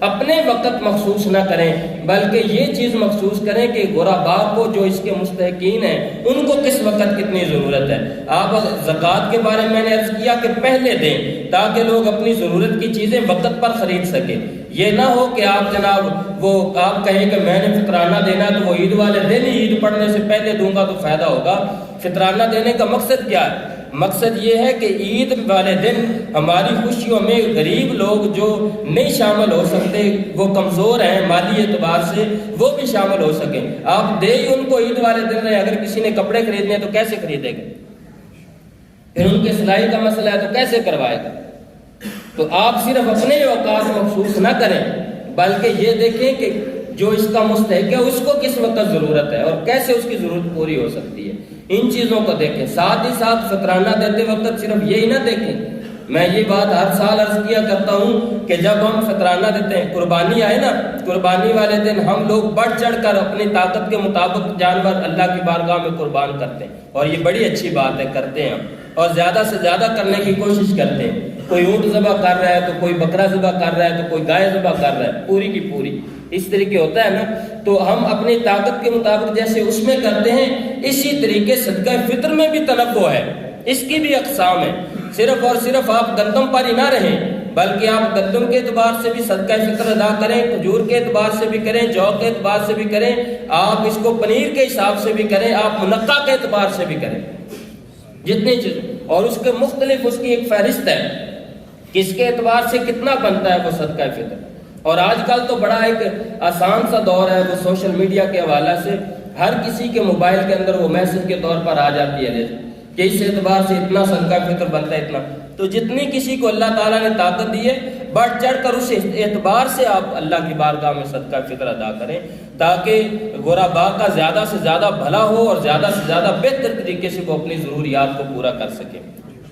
اپنے وقت مخصوص نہ کریں، بلکہ یہ چیز مخصوص کریں کہ غرباء کو، جو اس کے مستحقین ہیں، ان کو کس وقت کتنی ضرورت ہے۔ آپ زکوٰۃ کے بارے میں نے عرض کیا کہ پہلے دیں تاکہ لوگ اپنی ضرورت کی چیزیں وقت پر خرید سکیں۔ یہ نہ ہو کہ آپ جناب آپ کہیں کہ میں نے فطرانہ دینا تو وہ عید والے دن ہی، عید پڑھنے سے پہلے دوں گا تو فائدہ ہوگا۔ فطرانہ دینے کا مقصد کیا ہے؟ مقصد یہ ہے کہ عید والے دن ہماری خوشیوں میں غریب لوگ جو نہیں شامل ہو سکتے، وہ کمزور ہیں مالی اعتبار سے، وہ بھی شامل ہو سکیں۔ آپ دے ہی ان کو عید والے دن رہے، اگر کسی نے کپڑے خریدنے ہیں تو کیسے خریدے گا؟ پھر ان کے سلائی کا مسئلہ ہے تو کیسے کروائے گا؟ تو آپ صرف اپنے اوقات مخصوص نہ کریں، بلکہ یہ دیکھیں کہ جو اس کا مستحق ہے اس کو کس وقت ضرورت ہے اور کیسے اس کی ضرورت پوری ہو سکتی ہے، ان چیزوں کو دیکھیں۔ ساتھ ہی ساتھ فطرانہ دیتے وقت صرف یہی نہ دیکھیں، میں یہ بات ہر سال عرض کیا کرتا ہوں کہ جب ہم فطرانہ دیتے ہیں، قربانی آئے نا، قربانی والے دن ہم لوگ بڑھ چڑھ کر اپنی طاقت کے مطابق جانور اللہ کی بارگاہ میں قربان کرتے ہیں، اور یہ بڑی اچھی بات ہے، کرتے ہیں ہم، اور زیادہ سے زیادہ کرنے کی کوشش کرتے ہیں۔ کوئی اونٹ ذبح کر رہا ہے تو کوئی بکرا ذبح کر رہا ہے تو کوئی گائے ذبح کر رہا ہے، پوری کی پوری اس طریقے ہوتا ہے نا۔ تو ہم اپنی طاقت کے مطابق جیسے اس میں کرتے ہیں، اسی طریقے صدقہ فطر میں بھی تنوع ہے، اس کی بھی اقسام ہے۔ صرف اور صرف آپ گندم پر ہی نہ رہیں، بلکہ آپ گندم کے اعتبار سے بھی صدقہ فطر ادا کریں، کھجور کے اعتبار سے بھی کریں، جو کے اعتبار سے بھی کریں، آپ اس کو پنیر کے حساب سے بھی کریں، آپ منقع کے اعتبار سے بھی کریں، جتنی چیز، اور اس کے مختلف اس کی ایک فہرست ہے، کس کے اعتبار سے کتنا بنتا ہے وہ صدقہ فطر۔ اور آج کل تو بڑا ایک آسان سا دور ہے، وہ سوشل میڈیا کے حوالے سے ہر کسی کے موبائل کے اندر وہ میسج کے طور پر آ جاتی ہے کہ اس اعتبار سے اتنا صدقہ فطر بنتا ہے، اتنا۔ تو جتنی کسی کو اللہ تعالیٰ نے طاقت دی ہے، بڑھ چڑھ کر اس اعتبار سے آپ اللہ کی بارگاہ میں صدقہ فطر ادا کریں، تاکہ غرباء کا زیادہ سے زیادہ بھلا ہو اور زیادہ سے زیادہ بہتر طریقے سے وہ اپنی ضروریات کو پورا کر سکیں۔